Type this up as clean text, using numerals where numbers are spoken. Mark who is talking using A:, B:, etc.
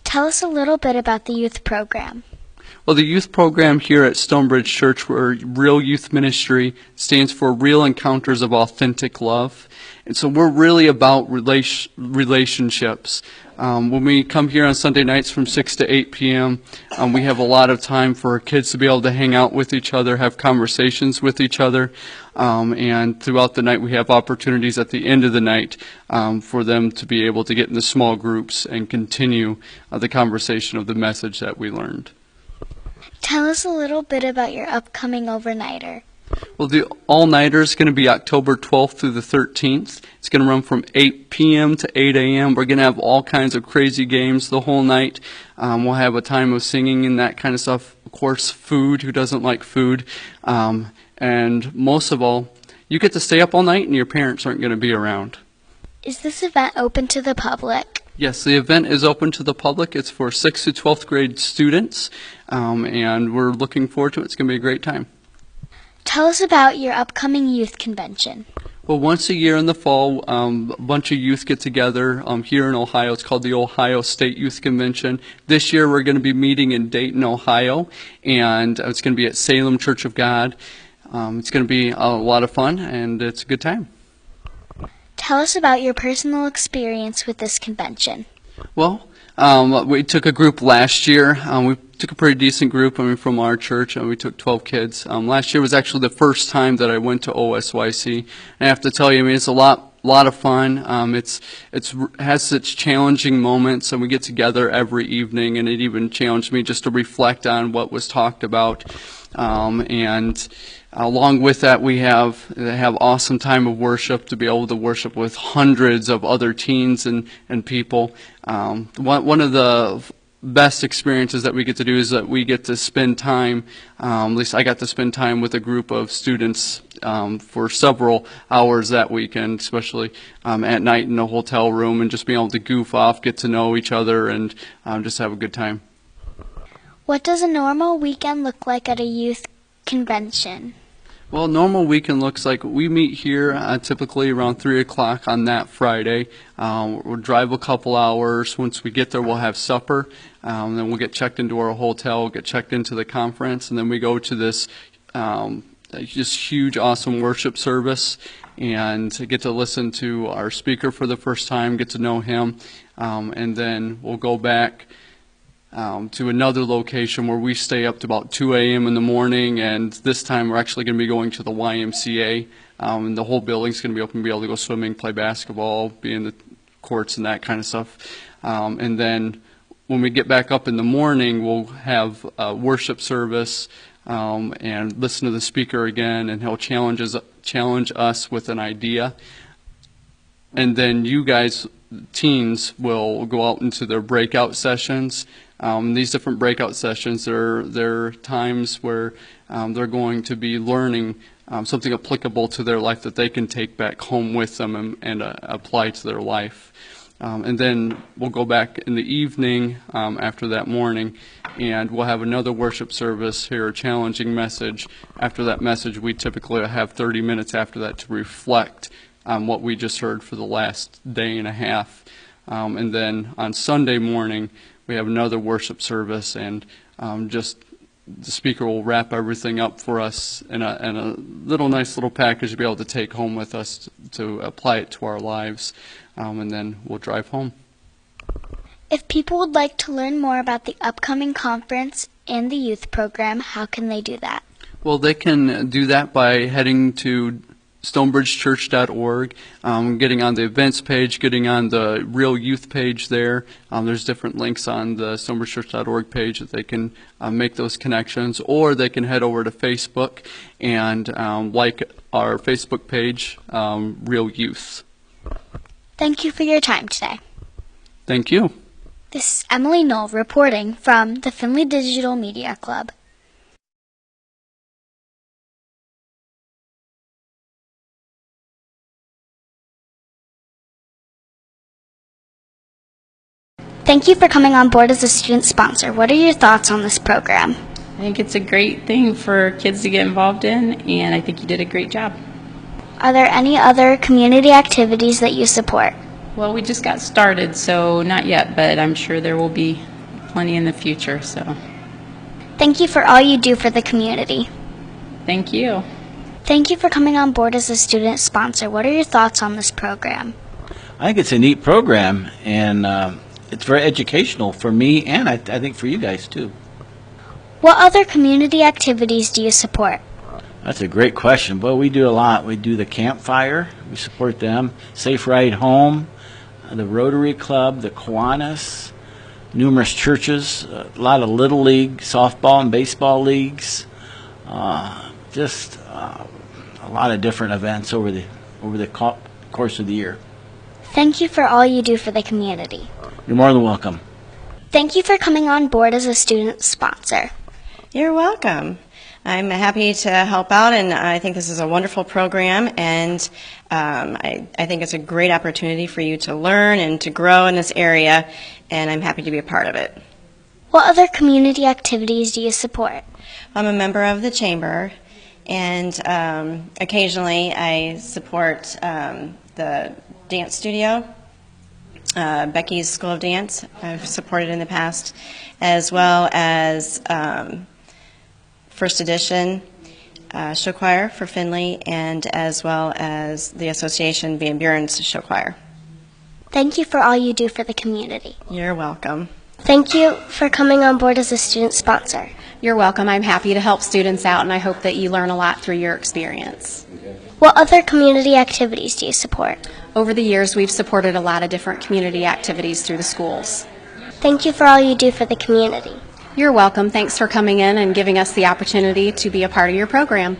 A: Tell us a little bit about the youth program.
B: Well, the youth program here at Stonebridge Church, where Real Youth Ministry stands for Real Encounters of Authentic Love. And so we're really about relationships. When we come here on Sunday nights from 6 to 8 p.m., we have a lot of time for our kids to be able to hang out with each other, have conversations with each other. And throughout the night, we have opportunities at the end of the night for them to be able to get into small groups and continue the conversation of the message that we learned.
A: Tell us a little bit about your upcoming overnighter.
B: Well, the all-nighter is going to be October 12th through the 13th. It's going to run from 8 p.m. to 8 a.m. We're going to have all kinds of crazy games the whole night. We'll have a time of singing and that kind of stuff. Of course, food. Who doesn't like food? And most of all, you get to stay up all night and your parents aren't going to be around.
A: Is this event open to the public?
B: Yes, the event is open to the public. It's for 6th to 12th grade students, and we're looking forward to it. It's going to be a great time.
A: Tell us about your upcoming youth convention.
B: Well, once a year in the fall, a bunch of youth get together here in Ohio. It's called the Ohio State Youth Convention. This year we're going to be meeting in Dayton, Ohio, and it's going to be at Salem Church of God. It's going to be a lot of fun, and it's a good time.
A: Tell us about your personal experience with this convention.
B: Well, we took a group last year. We took a pretty decent group from our church, and we took 12 kids. Last year was actually the first time that I went to OSYC. And I have to tell you, it's a lot of fun. It has its challenging moments, and we get together every evening, and it even challenged me just to reflect on what was talked about. And along with that, we have awesome time of worship to be able to worship with hundreds of other teens and people. One of the best experiences that we get to do is that we get to spend time, at least I got to spend time with a group of students for several hours that weekend, especially at night in a hotel room, and just being able to goof off, get to know each other, and just have a good time.
A: What does a normal weekend look like at a youth convention?
B: Well, normal weekend looks like we meet here typically around 3 o'clock on that Friday. We'll drive a couple hours. Once we get there, we'll have supper. Then we'll get checked into our hotel, get checked into the conference, and then we go to this just huge, awesome worship service and get to listen to our speaker for the first time, get to know him, and then we'll go back to another location where we stay up to about 2 a.m. in the morning, and this time we're actually going to be going to the YMCA, and the whole building's going to be open to be able to go swimming, play basketball, be in the courts and that kind of stuff. And then when we get back up in the morning, we'll have a worship service and listen to the speaker again, and he'll challenge us with an idea. And then you guys, teens, will go out into their breakout sessions. These different breakout sessions, they're times where they're going to be learning something applicable to their life that they can take back home with them and apply to their life. And then we'll go back in the evening after that morning, and we'll have another worship service, hear a challenging message. After that message, we typically have 30 minutes after that to reflect on what we just heard for the last day and a half. And then on Sunday morning, we have another worship service, and just the speaker will wrap everything up for us in a nice little package to be able to take home with us to apply it to our lives, and then we'll drive home.
A: If people would like to learn more about the upcoming conference and the youth program, how can they do that?
B: Well, they can do that by heading to stonebridgechurch.org, getting on the events page, getting on the Real Youth page there. There's different links on the stonebridgechurch.org page that they can make those connections, or they can head over to Facebook and like our Facebook page, Real Youth.
A: Thank you for your time today.
B: Thank you.
A: This is Emily Knoll reporting from the Findlay Digital Media Club. Thank you for coming on board as a student sponsor. What are your thoughts on this program?
C: I think it's a great thing for kids to get involved in, and I think you did a great job.
A: Are there any other community activities that you support?
C: Well, we just got started, so not yet, but I'm sure there will be plenty in the future, so
A: Thank you for all you do for the community.
C: thank you.
A: Thank you for coming on board as a student sponsor. What are your thoughts on this program?
D: I think it's a neat program, and it's very educational for me, and I think for you guys too.
A: What other community activities do you support?
D: That's a great question. But we do a lot. We do the campfire. We support them. Safe Ride Home, the Rotary Club, the Kiwanis, numerous churches, a lot of Little League, softball and baseball leagues, just a lot of different events over the course of the year.
A: Thank you for all you do for the community.
D: You're more than welcome.
A: Thank you for coming on board as a student sponsor.
E: You're welcome. I'm happy to help out, and I think this is a wonderful program, and I think it's a great opportunity for you to learn and to grow in this area, and I'm happy to be a part of it.
A: What other community activities do you support?
E: I'm a member of the Chamber, and occasionally I support the dance studio, Becky's School of Dance. I've supported in the past, as well as First Edition Show Choir for Findlay, and as well as the Association Van Buren's Show Choir.
A: Thank you for all you do for the community.
E: You're welcome.
A: Thank you for coming on board as a student sponsor.
F: You're welcome. I'm happy to help students out, and I hope that you learn a lot through your experience.
A: What other community activities do you support?
F: Over the years, we've supported a lot of different community activities through the schools.
A: Thank you for all you do for the community.
F: You're welcome. Thanks for coming in and giving us the opportunity to be a part of your program.